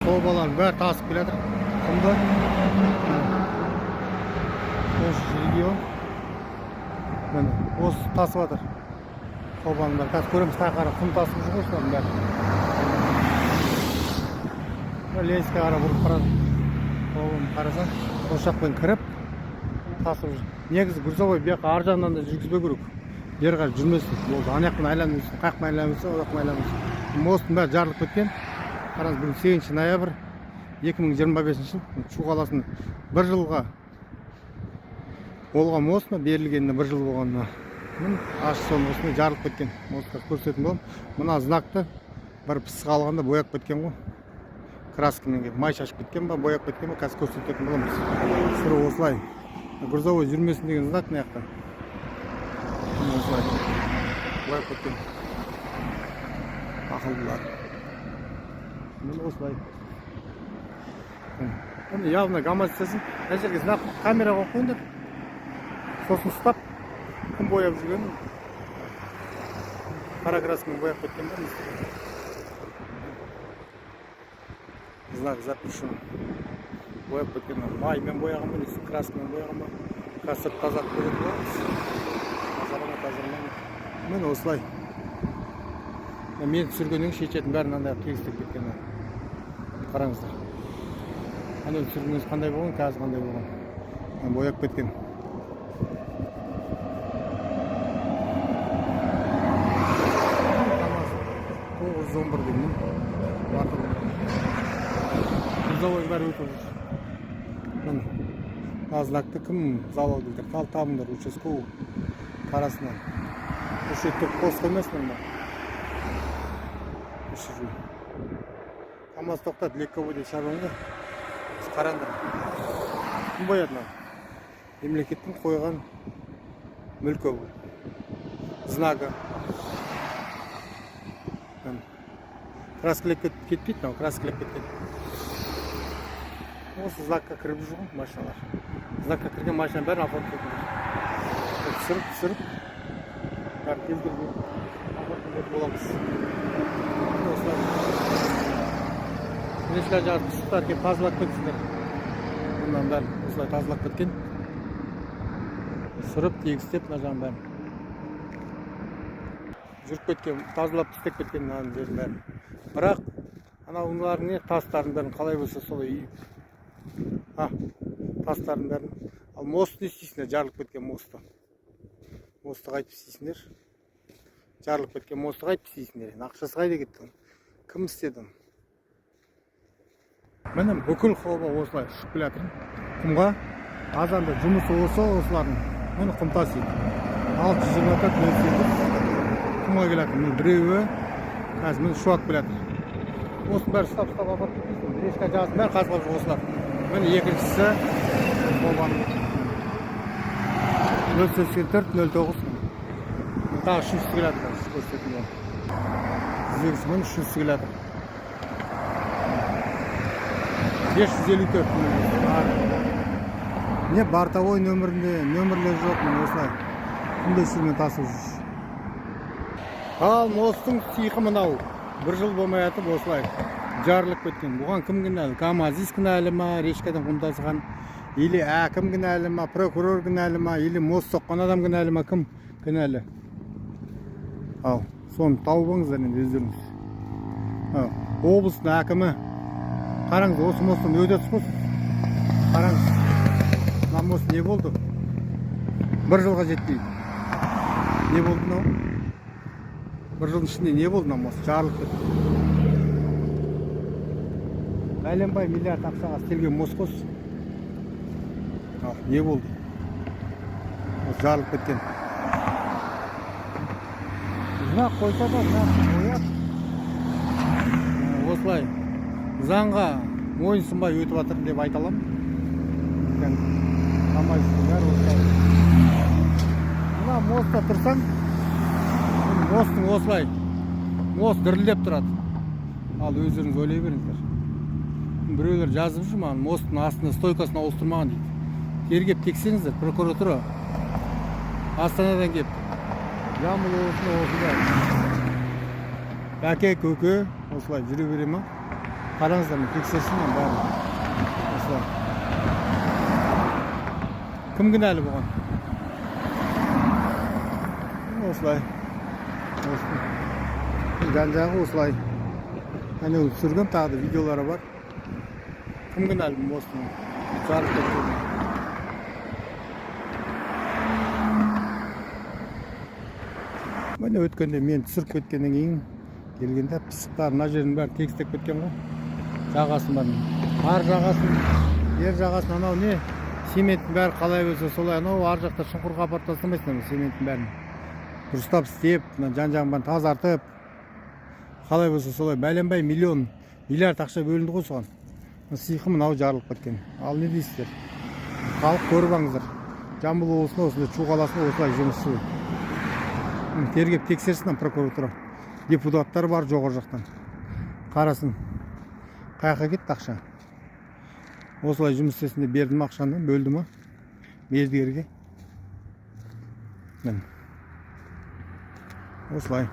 Тобалардың бәрі тасып келатыр. Құмды. Осы регион. Міне, осы тасып жатыр. Тобаның бәрі. Қазір көреміз қай құм тасып жүр ғой осылардың бәрі. Ленинскийге қарап бұрып барады. Тобаны қарасаң, осы жақпен кіріп тасып жүр. Негізі грузовой бұяққа ар жағынан да жүргізбеу керек. Бері қарай жүрмесін. Болды. Ана жақтан айналмасын, қай жақтан айналмасын, ол жақтан айналмасын. Мосттың бәрі жарылып кеткен. Қараңыз, бүгін 8 ноябрь 2025 жыл. Шу қаласының бір жылға болған мостына берілгеніне бір жыл болғанына. Аш соның осындай жарылып кеткен. Мостқа көрсететін боламын. Мына знакты бір пысық алғанда бояп кеткен ғой. Краскамен келіп, май шашып кеткен ба, бояп кеткен ба, қазір көрсететін боламыз. Сыры осылай. Грузовой жүрмесін деген знак мына жақта. Осылай. Бояп кеткен. Ақылдылар. Міне осылай. Оны явно ГАМАЗ жасасын. Әр жерге знак камера қойып қойыңдар. Сосын ұстап, кім бояп жүрген? Қара краскамен бояп кеткен ба? Знак запишем. Бояп кеткен. Маймен бояған ба, краскамен бояған ба? Қазір тазартып көретін боламыз. Тазармай. Міне осылай. Мен түсіргеннен шешетін бәрін андай тегістеп кеткен. Қараңыздар. Ана түсіргеніңіз қандай болған, қазір қандай болған. Бояп кеткен. Тоғыз 11 деген. Грузовой бәрі өтіп жүр. Знакты кім залал келтір? Табыңдар участковый қарасынан. Үш еттіп қос қоймасынан ба? КамАЗ тоқтады, легковойде шаруаңға. Қараңдар. Кім бояды мына? Мемлекеттің қойған мүлкі. Знагы. Краскілеп кетпейді, краскілеп кеткен. Осы знакқа кіріп жүр ғой машиналар. Знакқа кірген машина бәрін апарып кеткен. Түсіріп. Бәрі кездерге апарып кеткен боламыз. Мінесілер жағыр тұшықтар кеп тазылап кетсіңдер. Бұндан бәрін осылай тазылап кеткен. Сұрып, тегістеп, мына жағын бәрін. Жүріп кеткен, тазылап істеп кеткен мынаның жерін бәрін. Бірақ, ұнлардың тастардың бәрін қалай болса солай үйіп. Тастардың бәрін. Ал мост не істейсіңдер? Жарылып кеткен мосты. Мосты қайтып істейсіңдер? Жарылып кеткен мосты қайтып істейсіңдер? Ақшасы қайда кетті? Кім істеді? Міне бүкіл қолба осылай ұшып келатыр. Құмға азанда жұмысы осылардың. Міне құм тасиды. 624-08 құмға келатыр. Міне біреуі қазір міне шуат келатыр. Осының бәрі ұстап апарып кетпейсің. Решка жазын бәрі қазылап жүр осылар. Міне екіншісі қолбаның 084-09. Тағы үшіншісі келатыр. Жүрегісі міне үшіншісі келатыр. 554. Не бортовой нөмірлер жоқ, міне осылай. Күнде сүрмен тасып жүр. Ал мосттың сиқы мынау. Бір жыл болмай атып осылай жарылып кеткен. Бұған кім кінәлі? КамАЗист кінәлі ма? Решкадан құм тасыған? Или әкім кінәлі ма? Прокурор кінәлі ма? Или мост соққан адам кінәлі ма? Кім кінәлі? Ал, соны тауып алыңыздар енді өздеріңіз. Облыстың әкімі. Қараңыз, осы мосттан өтесіз қосын. Қараңыз. Мына мост не болды? Бір жылға жетпейді. Не болды мынау? Бір жылдың ішінде не болды мына мост? Жарылып кетті. Бәленбай миллиард ақшаға істелген мост қос. Не болды? Жарылып кеткен. Знак қойса да, знак қояп. Осылай. Заңға мойынсынбай өтіп жатыр деп айта аламын. Мына мостта тұрсаң, мосттың осылай. Мост дірілдеп тұрады. Ал өздеріңіз ойлай беріңіздер. Біреулер жазып жүр маған, мосттың астына стойкасын ауыстырмаған дейді. Тергеп тексеңіздер, прокуратура Астанадан кеп. Жамбыл облысында осындай. Әке, көке осылай жүре бере ма? Қараңыздар, мен тексерсін мен бәрін. Осылай. Кім кінәлі бұған? Осылай. Жан-жағы осылай. Әне түсірген тағы да видеолары бар. Кім кінәлі мостың? Жарық кеткен. Міне өткенде мен түсіріп кеткеннен кейін келгенде пысықтар мына жердің бәрі тегістеп кеткен ғой. Жағасын барын. Ар жағасын, ер жағасын анау не? Сементтің бәрі қалай болса солай. Анау ар жақта шұңқыр қапарып тастамайсың сементтің бәрін. Дұрыстап істеп, жан-жағын тазартып, қалай болса солай. Бәленбай миллиард ақша бөлінді ғой соған. Сиқы мынау жарылып кеткен. Ал не дейсіздер? Халық көріп алыңыздар. Жамбыл облысында осындай Шу қаласында осылай жұмысшы. Тергеп тексерсін прокуратура. Депутаттар бар жоқ ор жақтан. Қарасын. Қайқа кетті ақша. Осылай жұмыс істесінде бердім ақшаны, бөлді ма? Мердігерге. Осылай.